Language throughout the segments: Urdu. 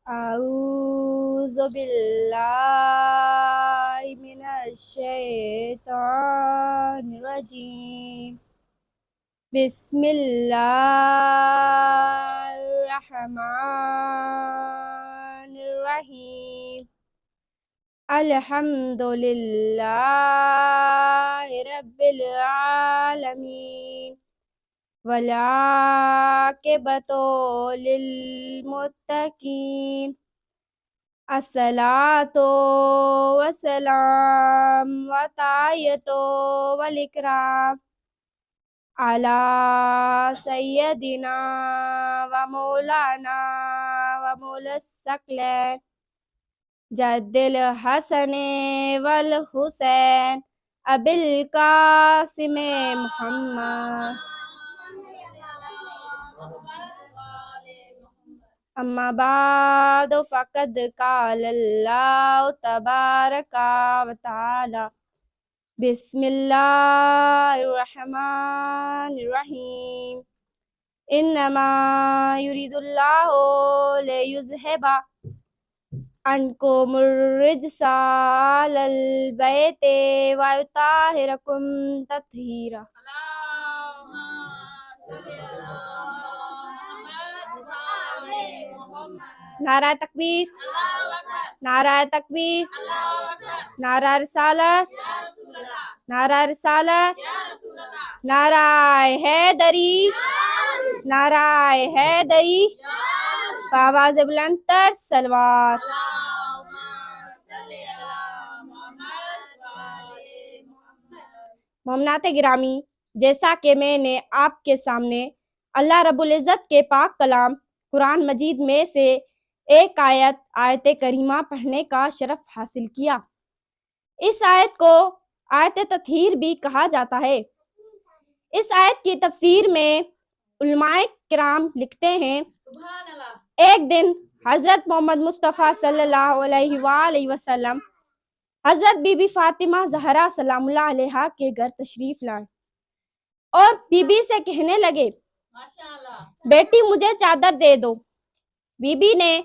أعوذ بالله من الشيطان الرجيم بسم الله الرحمن الرحيم الحمد لله رب العالمين والعاقبة للمتقين الصلاة والسلام وتحية والإكرام على سيدنا ومولانا ومولى الثقلين جد الحسن والحسين أبي القاسم محمد أما بعد فقد قال الله تبارك وتعالى بسم الله الرحمن الرحيم إنما يريد الله ليذهب عنكم الرجس على البيت ويطهركم تطهيرا. نعرہ تکبیر، نعرہ تکبیر، نعرہ رسالت، نعرہ رسالت، نعرہ حیدری، نعرہ حیدری، بآواز بلند تر صلوات. مومنات گرامی، جیسا کہ میں نے آپ کے سامنے اللہ رب العزت کے پاک کلام قرآن مجید میں سے ایک آیت کریمہ پڑھنے کا شرف حاصل کیا. اس آیت کو آیت تطہیر بھی کہا جاتا ہے. اس آیت کی تفسیر میں علماء کرام لکھتے ہیں ایک دن حضرت محمد مصطفیٰ صلی اللہ علیہ وآلہ وسلم حضرت بی بی فاطمہ زہرا سلام اللہ علیہا کے گھر تشریف لائے اور بی بی سے کہنے لگے بیٹی مجھے چادر دے دو. بی بی نے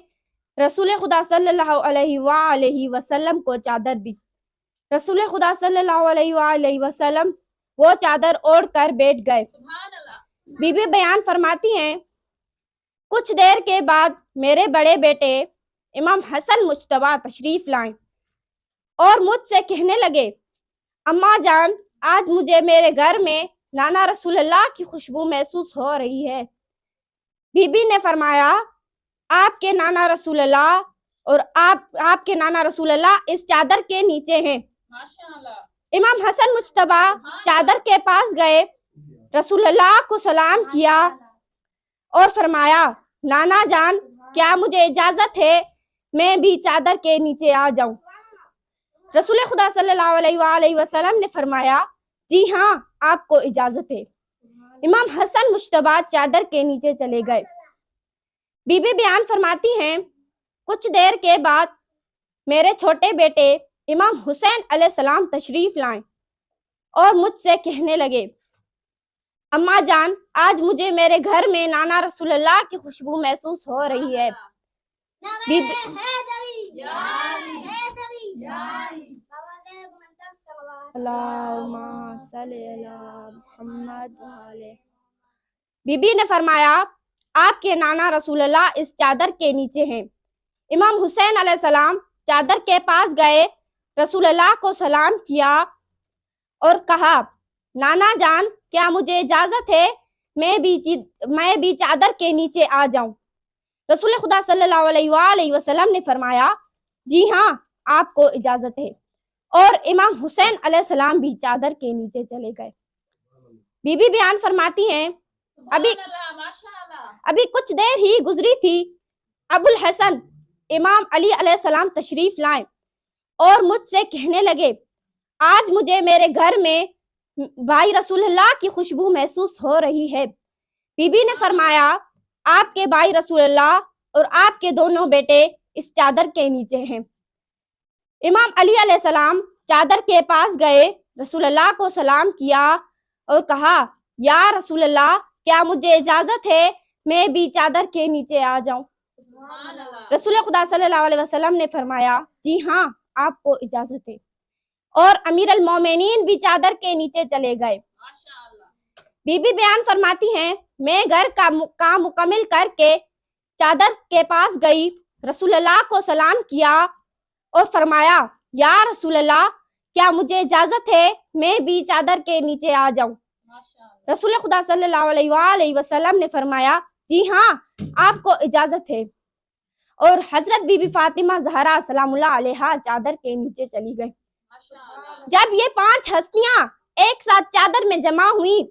رسول خدا صلی اللہ علیہ وآلہ وسلم کو چادر دی. رسول خدا صلی اللہ علیہ وآلہ وسلم وہ چادر اوڑھ کر بیٹھ گئے. بی بی بیان فرماتی ہیں کچھ دیر کے بعد میرے بڑے بیٹے امام حسن مجتبیٰ تشریف لائیں اور مجھ سے کہنے لگے اماں جان آج مجھے میرے گھر میں نانا رسول اللہ کی خوشبو محسوس ہو رہی ہے. بی بی نے فرمایا آپ کے نانا رسول اللہ اور آپ کے نانا رسول اللہ اس چادر کے نیچے ہیں. امام حسن مجتبیٰ چادر کے پاس گئے، رسول اللہ کو سلام کیا اور فرمایا نانا جان کیا مجھے اجازت ہے میں بھی چادر کے نیچے آ جاؤں؟ رسول خدا صلی اللہ علیہ وآلہ وسلم نے فرمایا جی ہاں آپ کو اجازت ہے. امام حسن مجتبیٰ چادر کے نیچے چلے گئے. بی بی بیان فرماتی ہیں کچھ دیر کے بعد میرے چھوٹے بیٹے امام حسین علیہ السلام تشریف لائیں اور مجھ سے کہنے لگے اماں جان آج مجھے میرے گھر میں نانا رسول اللہ کی خوشبو محسوس ہو رہی ہے. اللہم صلی علی محمد وعلیہ. بی بی نے فرمایا آپ کے نانا رسول اللہ اس چادر کے نیچے ہیں. امام حسین علیہ السلام چادر کے پاس گئے، رسول اللہ کو سلام کیا اور کہا نانا جان کیا مجھے اجازت ہے میں بھی چادر کے نیچے آ جاؤں؟ رسول خدا صلی اللہ علیہ وآلہ وسلم نے فرمایا جی ہاں آپ کو اجازت ہے، اور امام حسین علیہ السلام بھی چادر کے نیچے چلے گئے. بی بی بیان فرماتی ہیں ابھی کچھ دیر ہی گزری تھی، ابو الحسن امام علی علیہ السلام تشریف لائیں اور مجھ سے کہنے لگے آج مجھے میرے گھر میں بھائی رسول اللہ کی خوشبو محسوس ہو رہی ہے. بی بی نے فرمایا آپ کے بھائی رسول اللہ اور آپ کے دونوں بیٹے اس چادر کے نیچے ہیں. امام علی علیہ السلام چادر کے پاس گئے، رسول اللہ کو سلام کیا اور کہا یا رسول اللہ کیا مجھے اجازت ہے میں بھی چادر کے نیچے آ جاؤں؟ رسول خدا صلی اللہ علیہ وسلم نے فرمایا جی ہاں آپ کو اجازت ہے، اور امیر المومنین بھی چادر کے نیچے چلے گئے۔ بی بی بیان فرماتی ہیں میں گھر کا کام مکمل کر کے چادر کے پاس گئی، رسول اللہ کو سلام کیا اور فرمایا یا رسول اللہ کیا مجھے اجازت ہے میں بھی چادر کے نیچے آ جاؤں؟ رسول خدا صلی اللہ علیہ وآلہ وسلم نے فرمایا جی ہاں آپ کو اجازت ہے، اور حضرت بی بی فاطمہ زہرا سلام اللہ علیہا چادر کے نیچے چلی گئی۔ جب یہ 5 ہستیاں ایک ساتھ چادر میں جمع ہوئی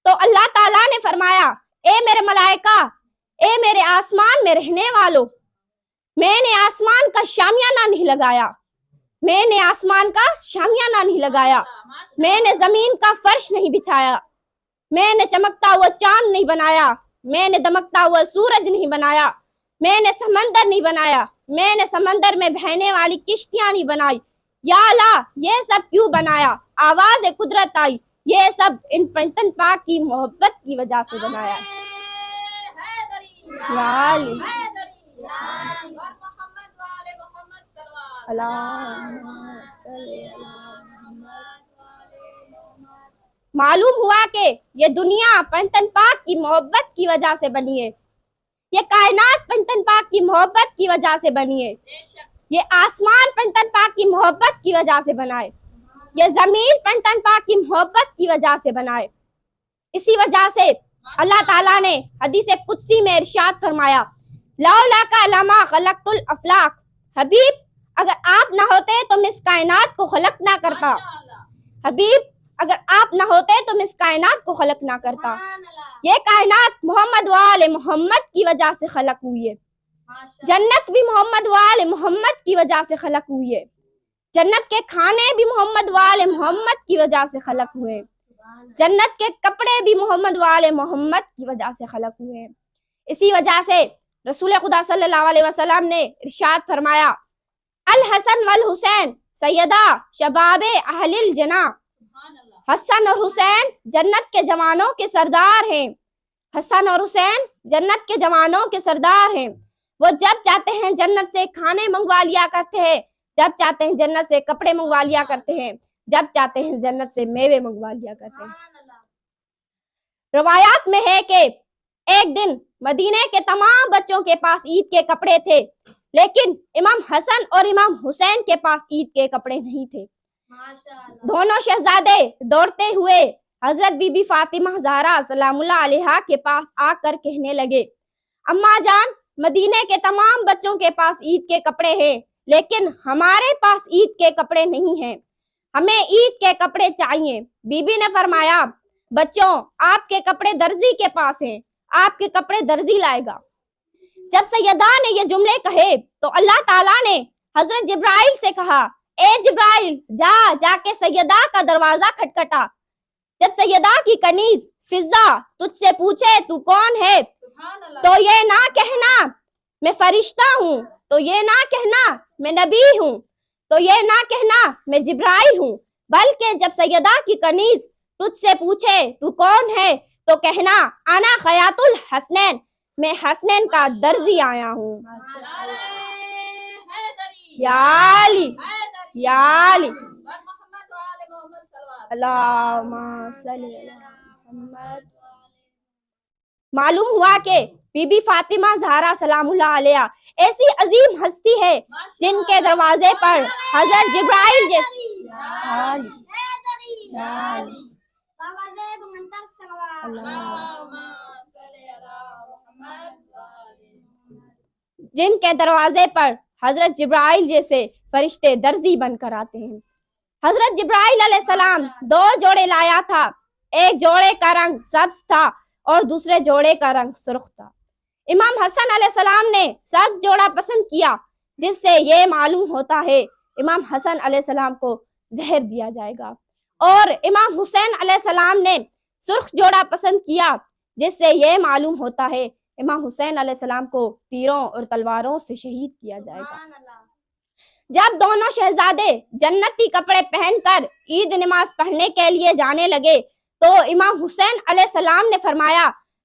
تو اللہ تعالیٰ نے فرمایا اے میرے ملائکہ، اے میرے آسمان میں رہنے والوں، میں نے آسمان کا شامیانہ نہیں لگایا، میں نے آسمان کا شامیانہ نہیں لگایا، میں نے زمین کا فرش نہیں بچھایا، میں نے چمکتا ہوا چاند نہیں بنایا، میں نے دمکتا ہوا سورج نہیں بنایا، میں نے سمندر نہیں بنایا، میں نے سمندر میں بہنے والی کشتیاں نہیں بنائی، یا اللہ یہ سب کیوں بنایا؟ آواز قدرت آئی، یہ سب ان پنجتن پاک کی محبت کی وجہ سے بنایا ہے۔ معلوم ہوا کہ یہ دنیا پنجتن پاک کی محبت کی وجہ سے بنی ہے، یہ کائنات پنجتن پاک کی محبت کی وجہ سے بنی ہے، یہ آسمان پنجتن پاک کی محبت کی وجہ سے بنائے، یہ زمین پنجتن پاک کی محبت کی وجہ سے بنائے۔ اسی وجہ سے اللہ تعالیٰ نے حدیث قدسی میں ارشاد فرمایا لولاک لما خلقت الافلاق، حبیب اگر آپ نہ ہوتے تو میں اس کائنات کو خلق نہ کرتا، حبیب اگر آپ نہ ہوتے تو میں اس کائنات کو خلق نہ کرتا۔ یہ کائنات محمد وآل محمد کی وجہ سے خلق ہوئی ہے، جنت بھی محمد وآل محمد کی وجہ سے خلق ہوئی ہے، جنت کے کھانے بھی محمد وآل محمد کی وجہ سے خلق ہوئے، جنت کے کپڑے بھی محمد وآل محمد کی وجہ سے خلق ہوئے ہیں۔ اسی وجہ سے رسول خدا صلی اللہ علیہ وسلم نے ارشاد فرمایا الحسن والحسین سیدہ شباب اہل الجنہ، حسن اور حسین جنت کے جوانوں کے سردار ہیں، حسن اور حسین جنت کے جوانوں کے سردار ہیں۔ وہ جب چاہتے ہیں جنت سے کھانے منگوا لیا کرتے ہیں، جب چاہتے ہیں جنت سے کپڑے منگوا لیا کرتے ہیں، جب چاہتے ہیں جنت سے میوے منگوا لیا کرتے ہیں۔ روایات میں ہے کہ ایک دن مدینے کے تمام بچوں کے پاس عید کے کپڑے تھے، لیکن امام حسن اور امام حسین کے پاس عید کے کپڑے نہیں تھے۔ دونوں شہزادے دوڑتے ہوئے حضرت بی بی فاطمہ زہرا سلام اللہ علیہا کے پاس آ کر کہنے لگے اماں جان مدینے کے تمام بچوں کے پاس عید کے کپڑے ہیں، لیکن ہمارے پاس عید کے کپڑے نہیں ہیں، ہمیں عید کے کپڑے چاہیے۔ بی بی نے فرمایا بچوں آپ کے کپڑے درزی کے پاس ہیں، آپ کے کپڑے درزی لائے گا۔ جب سیدہ نے یہ جملے کہے تو اللہ تعالیٰ نے حضرت جبرائیل سے کہا اے جبرائیل جا کے سیدہ کا دروازہ کھٹکھٹا۔ جب سیدہ کی کنیز فضہ تجھ سے پوچھے تو کون ہے تو یہ نہ کہنا میں فرشتہ ہوں، تو یہ نہ کہنا میں نبی ہوں، تو یہ نہ کہنا میں جبرائیل ہوں، بلکہ جب سیدہ کی کنیز تجھ سے پوچھے تو کون ہے تو کہنا انا خیاط الحسنین، میں حسنین کا درزی آیا ہوں۔ یا علی یا علی اللہم صلی علی محمد۔ معلوم ہوا کہ بی بی فاطمہ زہرا سلام اللہ علیہا ایسی عظیم ہستی ہے جن کے دروازے پر حضرت جبرائیل جن کے دروازے پر حضرت جبرائیل جیسے فرشتے درزی بن کر آتے ہیں۔ حضرت جبرائیل علیہ السلام 2 جوڑے لایا تھا، ایک جوڑے کا رنگ سبز تھا اور دوسرے جوڑے کا رنگ سرخ تھا۔ امام حسن علیہ السلام نے سبز جوڑا پسند کیا، جس سے یہ معلوم ہوتا ہے امام حسن علیہ السلام کو زہر دیا جائے گا، اور امام حسین علیہ السلام نے سرخ جوڑا پسند کیا، جس سے یہ معلوم ہوتا ہے امام حسین علیہ السلام کو تیروں اور تلواروں سے شہید کیا جائے گا۔ جب دونوں شہزادے جنتی کپڑے پہن کر عید نماز پڑھنے کے لیے جانے لگے تو امام حسین علیہ السلام نے فرمایا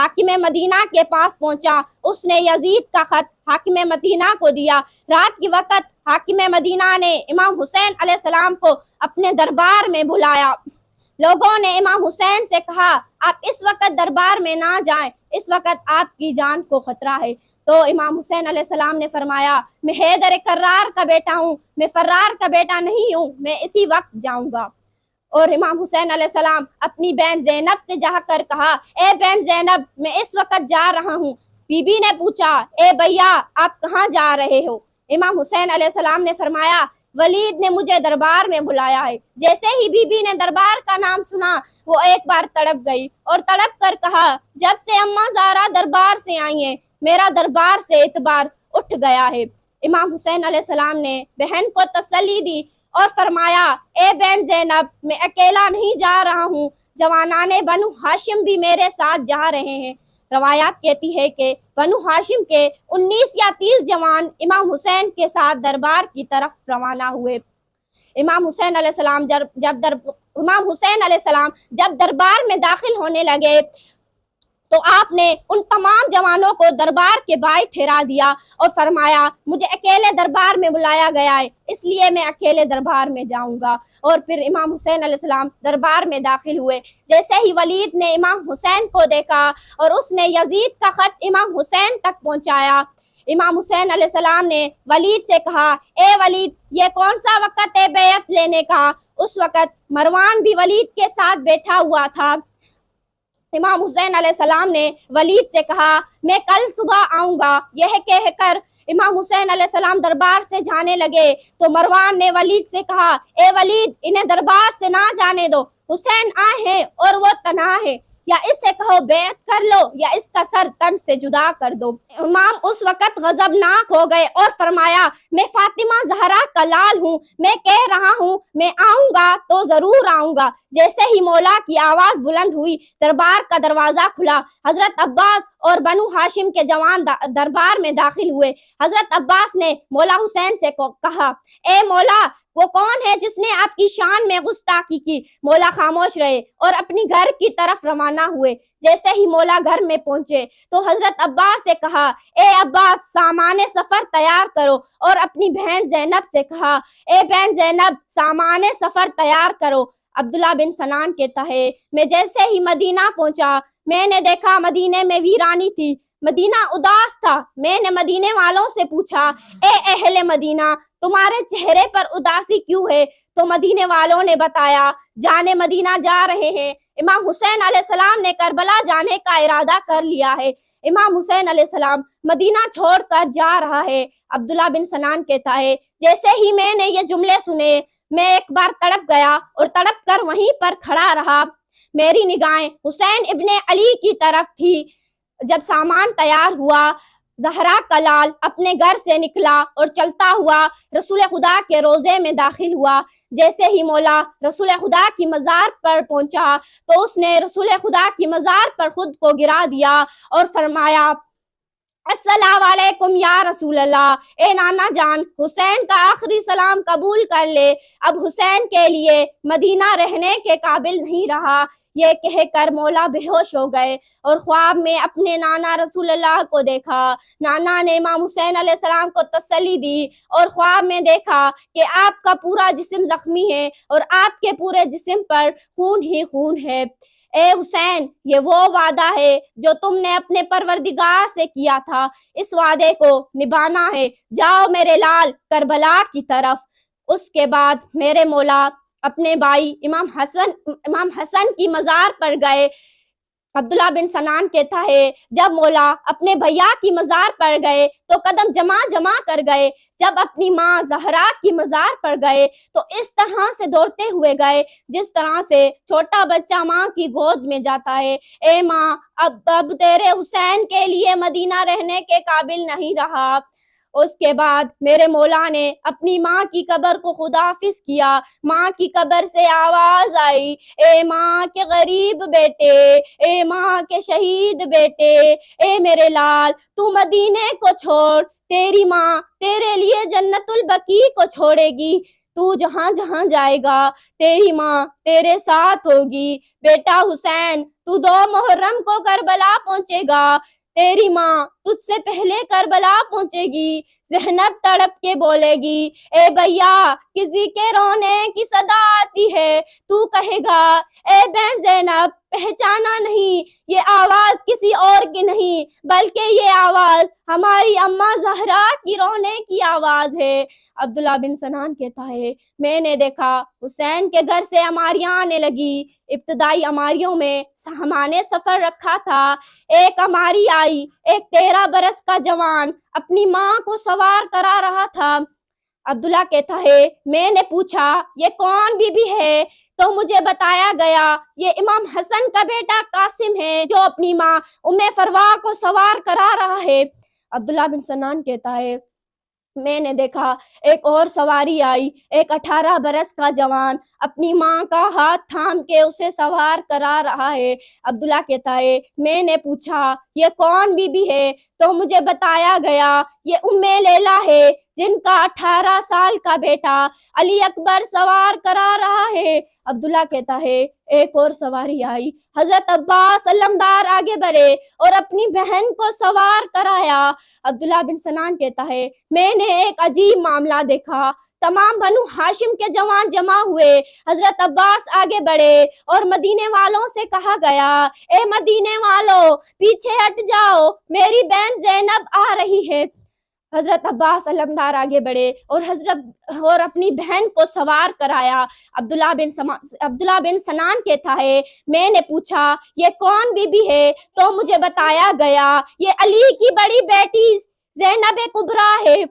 حاکم مدینہ کے پاس پہنچا، اس نے یزید کا خط حاکم مدینہ کو دیا۔ رات کے وقت حاکم مدینہ نے امام حسین علیہ السلام کو اپنے دربار میں بلایا۔ لوگوں نے امام حسین سے کہا آپ اس وقت دربار میں نہ جائیں، اس وقت آپ کی جان کو خطرہ ہے۔ تو امام حسین علیہ السلام نے فرمایا میں حیدر کرار کا بیٹا ہوں، میں فرار کا بیٹا نہیں ہوں، میں اسی وقت جاؤں گا۔ اور امام حسین علیہ السلام اپنی بہن زینب سے جا کر کہا اے بہن زینب میں اس وقت جا رہا ہوں۔ بی بی نے پوچھا اے بھیا آپ کہاں جا رہے ہو؟ امام حسین علیہ السلام نے فرمایا ولید نے مجھے دربار میں بلایا ہے۔ جیسے ہی بی بی نے دربار کا نام سنا وہ ایک بار تڑپ گئی اور تڑپ کر کہا جب سے اماں زہرا دربار سے آئی ہیں میرا دربار سے اعتبار اٹھ گیا ہے۔ امام حسین علیہ السلام نے بہن کو تسلی دی اور فرمایا اے بہن زینب میں اکیلا نہیں جا رہا ہوں، جوانان بنو ہاشم بھی میرے ساتھ جا رہے ہیں۔ روایات کہتی ہے کہ بنو ہاشم کے 19 یا 30 جوان امام حسین کے ساتھ دربار کی طرف روانہ ہوئے۔ امام حسین علیہ السلام جب دربار میں داخل ہونے لگے تو آپ نے ان تمام جوانوں کو دربار کے باہر ٹھہرا دیا اور فرمایا مجھے اکیلے دربار میں بلایا گیا ہے اس لیے میں اکیلے دربار میں جاؤں گا۔ اور پھر امام حسین علیہ السلام دربار میں داخل ہوئے۔ جیسے ہی ولید نے امام حسین کو دیکھا اور اس نے یزید کا خط امام حسین تک پہنچایا، امام حسین علیہ السلام نے ولید سے کہا اے ولید یہ کون سا وقت ہے بیعت لینے کا؟ اس وقت مروان بھی ولید کے ساتھ بیٹھا ہوا تھا۔ امام حسین علیہ السلام نے ولید سے کہا میں کل صبح آؤں گا۔ یہ کہہ کر امام حسین علیہ السلام دربار سے جانے لگے تو مروان نے ولید سے کہا اے ولید انہیں دربار سے نہ جانے دو، حسین آئے ہیں اور وہ تنہا ہے، یا اس سے کہو بیعت کر لو یا اس کا سر تن سے جدا کر دو۔ امام اس وقت غضبناک ہو گئے اور فرمایا میں فاطمہ زہرا کا لال ہوں، میں کہہ رہا ہوں میں آؤں گا تو ضرور آؤں گا۔ جیسے ہی مولا کی آواز بلند ہوئی دربار کا دروازہ کھلا، حضرت عباس اور بنو ہاشم کے جوان دربار میں داخل ہوئے۔ حضرت عباس نے مولا حسین سے کہا اے مولا وہ کون ہے جس نے آپ کی شان میں گستاخی کی؟ مولا خاموش رہے اور اپنی گھر کی طرف روانہ ہوئے۔ جیسے ہی مولا گھر میں پہنچے تو حضرت عباس سے کہا اے عباس سامان سفر تیار کرو، اور اپنی بہن زینب سے کہا اے بہن زینب سامان سفر تیار کرو۔ عبداللہ بن سنان کہتا ہے میں جیسے ہی مدینہ پہنچا میں نے دیکھا مدینے میں ویرانی تھی، مدینہ اداس تھا۔ میں نے مدینے والوں سے پوچھا اے اہل مدینہ تمہارے چہرے پر اداسی کیوں ہے؟ تو مدینے والوں نے بتایا جانے مدینہ جا رہے ہیں، امام حسین علیہ السلام نے کربلا جانے کا ارادہ کر لیا ہے، امام حسین علیہ السلام مدینہ چھوڑ کر جا رہا ہے۔ عبداللہ بن سنان کہتا ہے جیسے ہی میں نے یہ جملے سنے میں ایک بار تڑپ گیا اور تڑپ کر وہیں پر کھڑا رہا۔ میری نگاہیں حسین ابن علی کی طرف تھی۔ جب سامان تیار ہوا زہرا کا لال اپنے گھر سے نکلا اور چلتا ہوا رسول خدا کے روضے میں داخل ہوا۔ جیسے ہی مولا رسول خدا کی مزار پر پہنچا تو اس نے رسول خدا کی مزار پر خود کو گرا دیا اور فرمایا السلام علیکم یا رسول اللہ۔ اے نانا جان حسین کا آخری سلام قبول کر لے، اب حسین کے لیے مدینہ رہنے کے قابل نہیں رہا۔ یہ کہہ کر مولا بے ہوش ہو گئے اور خواب میں اپنے نانا رسول اللہ کو دیکھا۔ نانا نے امام حسین علیہ السلام کو تسلی دی اور خواب میں دیکھا کہ آپ کا پورا جسم زخمی ہے اور آپ کے پورے جسم پر خون ہی خون ہے۔ اے حسین یہ وہ وعدہ ہے جو تم نے اپنے پروردگار سے کیا تھا، اس وعدے کو نبھانا ہے، جاؤ میرے لال کربلا کی طرف۔ اس کے بعد میرے مولا اپنے بھائی امام حسن کی مزار پر گئے۔ عبداللہ بن سنان کہتا ہے جب مولا اپنے بھیا کی مزار پر گئے تو قدم جمع کر گئے، جب اپنی ماں زہرا کی مزار پر گئے تو اس طرح سے دوڑتے ہوئے گئے جس طرح سے چھوٹا بچہ ماں کی گود میں جاتا ہے۔ اے ماں اب تیرے حسین کے لیے مدینہ رہنے کے قابل نہیں رہا۔ اس کے بعد میرے مولا نے اپنی ماں کی قبر کو خداحافظ کیا۔ ماں کی قبر سے آواز آئی اے ماں کے غریب بیٹے، اے ماں کے شہید بیٹے، اے میرے لال تو مدینے کو چھوڑ، تیری ماں تیرے لیے جنت البقیع کو چھوڑے گی۔ تو جہاں جہاں جائے گا تیری ماں تیرے ساتھ ہوگی۔ بیٹا حسین تو 2 محرم کو کربلا پہنچے گا، تیری ماں تجھ سے پہلے کربلا پہنچے گی۔ زینب تڑپ کے بولے گی، اے بھیا کسی کے رونے کی صدا آتی ہے، تو کہے گا اے بہن زینب پہچانا نہیں، یہ آواز کسی اور کی نہیں بلکہ یہ آواز ہماری اماں زہرا کی رونے کی آواز ہے۔ عبداللہ بن سنان کہتا ہے میں نے دیکھا حسین کے گھر سے عماریاں آنے لگی، ابتدائی عماریوں میں سامان سفر رکھا تھا۔ ایک عماری آئی، ایک 13 برس کا جوان اپنی ماں کو سوار کرا رہا تھا۔ عبداللہ کہتا ہے میں نے پوچھا یہ کون بی بی ہے تو مجھے بتایا گیا یہ امام حسن کا بیٹا قاسم ہے جو اپنی ماں ام فروا کو سوار کرا رہا ہے۔ عبداللہ بن سنان کہتا ہے میں نے دیکھا ایک اور سواری آئی، ایک 18 برس کا جوان اپنی ماں کا ہاتھ تھام کے اسے سوار کرا رہا ہے۔ عبداللہ کہتا ہے میں نے پوچھا یہ کون بی بی ہے تو مجھے بتایا گیا یہ ام لیلہ ہے جن کا 18 سال کا بیٹا علی اکبر سوار کرا رہا ہے۔ عبداللہ کہتا ہے ایک اور سواری آئی، حضرت عباس علمدار آگے بڑھے اور اپنی بہن کو سوار کرایا۔ عبداللہ بن سنان کہتا ہے میں نے ایک عجیب معاملہ دیکھا، تمام بنو ہاشم کے جوان جمع ہوئے، حضرت عباس آگے بڑھے اور مدینے والوں سے کہا گیا اے مدینے والوں پیچھے ہٹ جاؤ میری بہن زینب آ رہی ہے۔ حضرت عباس علمدار آگے بڑھے اور اپنی بہن کو سوار کرایا۔ عبداللہ بن سنان کہتا ہے میں نے پوچھا یہ کون بی بی ہے تو مجھے بتایا گیا یہ علی کی بڑی بیٹی زینب کبریٰ ہے۔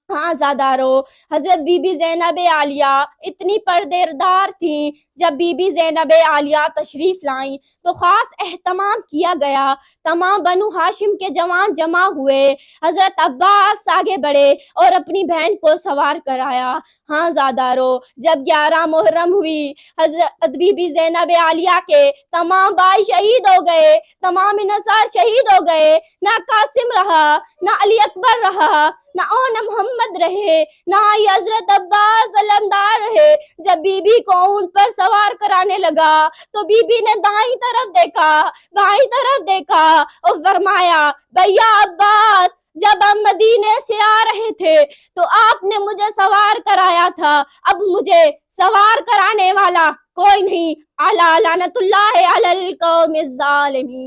ہاں زادارو، حضرت بی بی زینب عالیہ اتنی پردےدار تھیں، جب بی بی زینب عالیہ تشریف لائیں تو خاص اہتمام کیا گیا، تمام بنو ہاشم کے جوان جمع ہوئے، حضرت عباس آگے بڑھے اور اپنی بہن کو سوار کرایا۔ ہاں زادارو، جب 11 محرم ہوئی حضرت بی بی زینب عالیہ کے تمام بھائی شہید ہو گئے، تمام انصار شہید ہو گئے، نہ قاسم رہا، نہ علی اکبر رہا، نہ اون محمد رہے، نہ ہی حضرت عباس علمدار رہے۔ جب بی بی کو اونٹ پر سوار کرانے لگا تو بی بی نے دائیں طرف دیکھا، بائیں طرف دیکھا اور فرمایا بھیا عباس جب ہم مدینے سے آ رہے تھے تو آپ نے مجھے سوار کرایا تھا، اب مجھے سوار کرانے والا کوئی نہیں، اعلیٰ لعنت اللہ علی القوم الظالمین۔